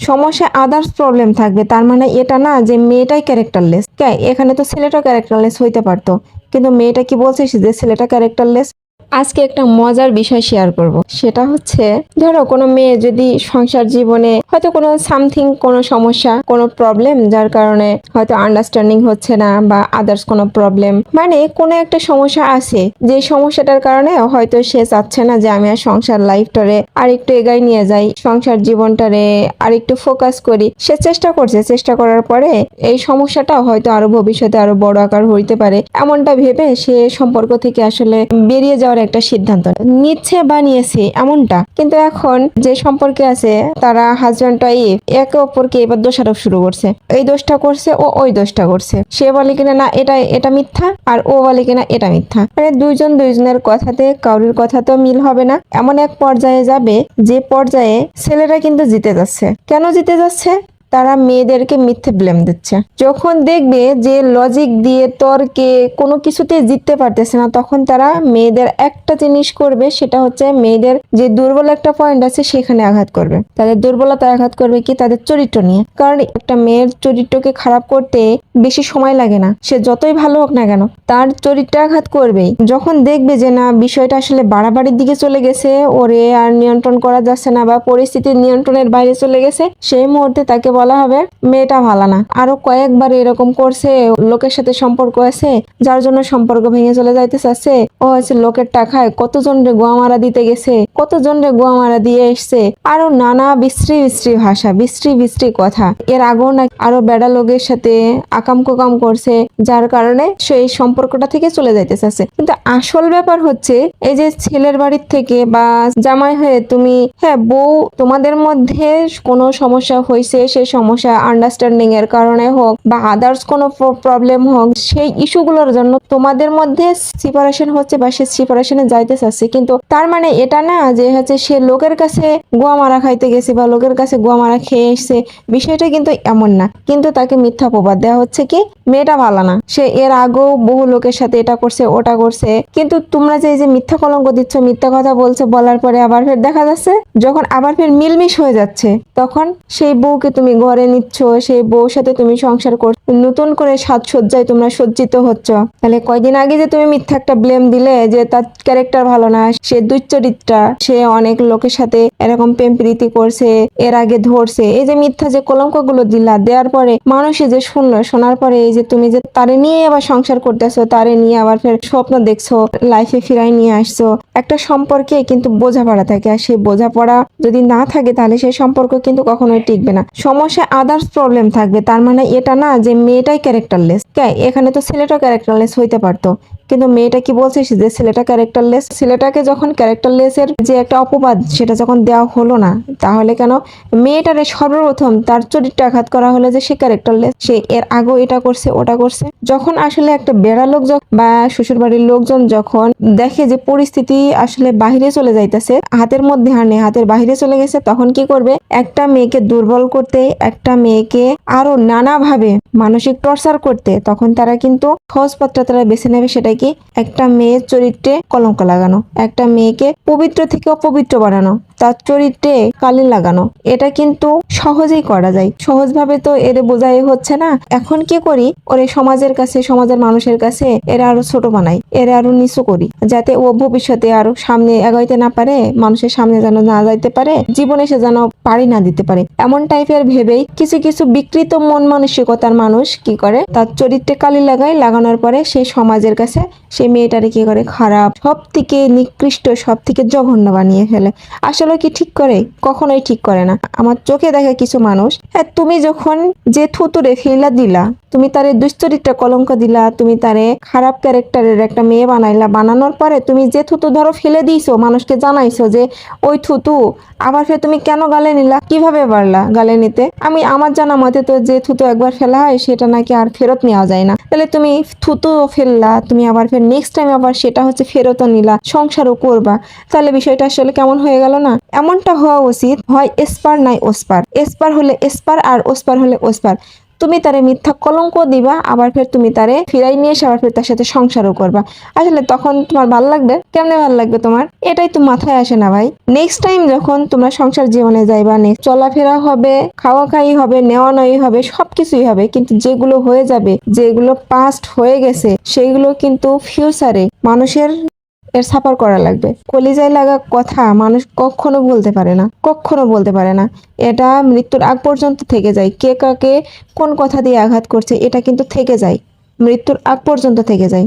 সমস্যা others problem থাকবে, তার মানে এটা না যে মেয়েটাই ক্যারেক্টারলেস। এখানে তো ছেলেটা ক্যারেক্টারলেস হইতে পারতো, কিন্তু মেয়েটা কি বলছে যে ছেলেটা ক্যারেক্টারলেস। আজকে একটা মজার বিষয় শেয়ার করব, সেটা হচ্ছে ধরো কোনো মেয়ে যদি সংসার জীবনে হয়তো কোনো সামথিং, কোনো সমস্যা, কোনো প্রবলেম, যার কারণে হয়তো আন্ডারস্ট্যান্ডিং হচ্ছে না বা আদার্স কোনো প্রবলেম, মানে কোনো একটা সমস্যা আছে, যে সমস্যাটার কারণে হয়তো সে চাচ্ছে না যে আমি আর সংসার লাইফটারে আরেকটু এগাই নিয়ে যাই, সংসার জীবনটারে আরেকটু ফোকাস করি। সে চেষ্টা করছে, চেষ্টা করার পরে এই সমস্যাটা হয়তো আরো ভবিষ্যতে আরো বড় আকার হইতে পারে, এমনটা ভেবে সে সম্পর্ক থেকে আসলে বেরিয়ে যাওয়ার একটা সিদ্ধান্ত নিচ্ছে বা নিয়েছে এমনটা। কিন্তু এখন যে সম্পর্কে আছে তারা হাজব্যান্ড ওয়াইফ একে অপরকে এবার দোষারোপ শুরু করছে, এই দোষটা করছে ও ওই দোষটা করছে, সে বলে কিনা না এটা এটা মিথ্যা, আর ও বলে কিনা এটা মিথ্যা, মানে দুইজন দুইজনের কথাতে কারোর কথা তো মিল হবে না। এমন এক পর্যায়ে যাবে যে পর্যায়ে ছেলেরা কিন্তু জিতে যাচ্ছে। কেন জিতে যাচ্ছে? তারা মেয়েদেরকে মিথ্যে ব্লেম দিচ্ছে। যখন দেখবে যে লজিক দিয়ে তর্কে কোনো কিছুতে জিততে পারতেছে না, তখন তারা মেয়েদের একটা জিনিস করবে, সেটা হচ্ছে মেয়েদের যে দুর্বল একটা পয়েন্ট আছে সেখানে আঘাত করবে। তাদের দুর্বলতা আঘাত করবে কি? তাদের চরিত্র নিয়ে। কারণ একটা মেয়ের চরিত্রকে খারাপ করতে বেশি সময় লাগে না, সে যতই ভালো হোক না কেন তার চরিত্রে আঘাত করবেই। যখন দেখবে যে না বিষয়টা আসলে বাড়াবাড়ির দিকে চলে গেছে, ওরে আর নিয়ন্ত্রণ করা যাচ্ছে না বা পরিস্থিতির নিয়ন্ত্রণের বাইরে চলে গেছে, সেই মুহূর্তে তাকে বলা হবে মেয়েটা ভালো না। আরো কয়েকবার এরকম করছে, লোকের সাথে সম্পর্ক আছে যার জন্য সম্পর্ক ভেঙে চলে যাইতে চাচ্ছে। ও হচ্ছে লোকের টাকায় কতজন রে গোয়া মারা দিতে গেছে, কতজন রে গোয়া মারা দিয়ে এসছে, আরো নানা বিশ্রী বিশ্রী ভাষা, বিশ্রী বিশ্রী কথা। এর আগেও না আরো বেড়া লোকের সাথে আকাম কুকাম করছে, যার কারণে সেই সম্পর্কটা থেকে চলে যাইতে চাচ্ছে। কিন্তু আসল ব্যাপার হচ্ছে এই যে ছেলের বাড়ির থেকে বা জামাই হয়ে তুমি, হ্যাঁ বউ, তোমাদের মধ্যে কোনো সমস্যা হয়েছে, সেই সমস্যা আন্ডারস্ট্যান্ডিং এর কারণে হোক বা আদার্স কোনো প্রবলেম হোক, সেই ইস্যুগুলোর জন্য তোমাদের মধ্যে সেপারেশন হচ্ছে বা সে সেপারেশনে যাইতে চাচ্ছে, কিন্তু তার মানে এটা না যে হচ্ছে সে লোকের কাছে গোয়া মারা খাইতে গেছে বা লোকের কাছে গোয়া মারা খেয়ে এসছে। বিষয়টা কিন্তু এমন না, কিন্তু তাকে মিথ্যা প্রবাদ দেওয়া হচ্ছে কি মেয়েটা ভালো না, সে এর আগেও বহু লোকের সাথে এটা করছে ওটা করছে। কিন্তু তোমরা যে এই যে মিথ্যা কলঙ্ক দিচ্ছ, মিথ্যা কথা বলছো, বলার পরে আবার ফের দেখা যাচ্ছে যখন আবার ফের মিলমিশ হয়ে যাচ্ছে, তখন সেই বউকে তুমি ঘরে নিচ্ছ, সেই বউর সাথে তুমি সংসার করছো, নতুন করে সাজসজ্জায় তোমরা সজ্জিত হচ্ছ। তাহলে কয়দিন আগে যে তুমি মিথ্যা একটা ব্লেম দিলে যে তার ক্যারেক্টার ভালো না, সে দুশ্চরিত্রা, সে অনেক লোকের সাথে এরকম প্রেম প্রীতি করছে, এর আগে ধরছে, এই যে মিথ্যা যে কলঙ্ক গুলো দিলা, দেওয়ার পরে মানুষে যে শুনলো, শোনার পরে এই যে তুমি যে তারে নিয়ে আবার সংসার করতেছো, তারে নিয়ে আবার ফের স্বপ্ন দেখছো, লাইফে ফিরাই নিয়ে আসছো। একটা সম্পর্কে কিন্তু বোঝাপড়া থাকে, আর সেই বোঝাপড়া যদি না থাকে তাহলে সেই সম্পর্ক কিন্তু কখনোই টিকবে না। সমস্যা আদার্স প্রবলেম থাকবে, তার মানে এটা না যে মেয়েটাই ক্যারেক্টারলেস। এখানে তো ছেলেটা ক্যারেক্টারলেস হইতে পারতো, কিন্তু মেয়েটা কি বলছে যে ছেলেটা ক্যারেক্টারলেস। ছেলেটাকে যখন ক্যারেক্টারলেস এর যে একটা অপবাদ সেটা যখন দেওয়া হলো না, তাহলে কেন মেয়েটারে সর্বপ্রথম তার চরিত্রে আঘাত করা হলো যে সে ক্যারেক্টারলেস, সে এর আগেও এটা করছে ওটা করছে। যখন আসলে একটা বেড়া লোক বা শ্বশুর বাড়ির লোকজন যখন দেখে যে পরিস্থিতি আসলে বাহিরে চলে যাইতেছে, হাতের মধ্যে আর নেই, হাতের বাহিরে চলে গেছে, তখন কি করবে? একটা মেয়েকে দুর্বল করতে, একটা মেয়েকে আরো নানাভাবে মানসিক টর্চার করতে, তখন তারা কিন্তু সহজ পথটা তারা বেছে নেবে। সেটা কি? একটা মেয়ের চরিত্রে কলঙ্ক লাগানো, একটা মেয়েকে পবিত্র থেকে অপবিত্র বানানো, তার চরিত্রে কালি লাগানো। এটা কিন্তু সহজেই করা যায়, সহজভাবে তো এর বোঝাই হচ্ছে না। এখন কি করি? ওরে সমাজের কাছে, সমাজের মানুষের কাছে এরা আরো ছোট বানাই, এরা আরো নিচু করি, যাতে ও ভবিষ্যতে আরো সামনে এগাইতে না পারে, মানুষের সামনে যেন না যাইতে পারে, জীবনে সে যেন পারি না দিতে পারে, এমন টাইপের ভেবেই কিছু কিছু বিকৃত মন মানসিকতার মানুষ কি করে? তার চরিত্রে কালি লাগায়, লাগানোর পরে সে সমাজের কাছে সে মেয়েটারে কি করে? খারাপ, সব থেকে নিকৃষ্ট, সব থেকে জঘন্য বানিয়ে ফেলে। আসলে কি ঠিক করে? কখনোই ঠিক করে না। আমার চোখে দেখা কিছু মানুষ, হ্যাঁ তুমি যখন যে থুতুরে ফেলা দিলা, তুমি তারে দুশ্চরিত্রা কলঙ্ক দিলা, তুমি তারে খারাপ ক্যারেক্টারের একটা মেয়ে বানাইলা, বানানোর পরে তুমি যে থুতু ধরো ফেলে দিয়েছো, মানুষকে জানাইছো যে ওই থুতু, আবার ফের তুমি কেন গালে নিলা? কিভাবে পারলা গালে নিতে? আমি আমার জানা মতে তো যে থুতু একবার ফেলা হয় সেটা নাকি আর ফেরত নেওয়া যায় না। তাহলে তুমি থুতু ফেললা, তুমি আবার ফের নেক্সট টাইম আবার সেটা হচ্ছে ফেরতও নিলা, সংসারও করবা, তাহলে বিষয়টা আসলে কেমন হয়ে গেল না? এমনটা হওয়া উচিত, হয় এসপার নাই ওসপার, এসপার হলে এসপার আর ওসপার হলে ওসপার। তুমি তারে মিথ্যা কলঙ্ক দিবা, আবার ফের তুমি তারে ফিরাই নিয়ে এসে আবার ফের তার সাথে সংসারও করবা। আসলে তখন তোমার ভাল লাগবে? কেমনে ভাল লাগবে তোমার? এটাই তো মাথায় আসে না ভাই। নেক্সট টাইম যখন তোমরা সংসার জীবনে যাইবা, নেক্সট চলাফেরা হবে, খাওয়া খাই হবে, নেওয়া নেওয়াই হবে, সবকিছুই হবে, কিন্তু যেগুলো হয়ে যাবে, যেগুলো পাস্ট হয়ে গেছে, সেগুলো কিন্তু ফিউচারে মানুষের এর সাফার করা লাগবে। কলিজায় লাগা কথা মানুষ কখনো বলতে পারে না, কখনো বলতে পারে না। এটা মৃত্যুর আগ পর্যন্ত থেকে যায়। কে কাকে কোন কথা দিয়ে আঘাত করছে এটা কিন্তু থেকে যায়, মৃত্যুর আগ পর্যন্ত থেকে যায়।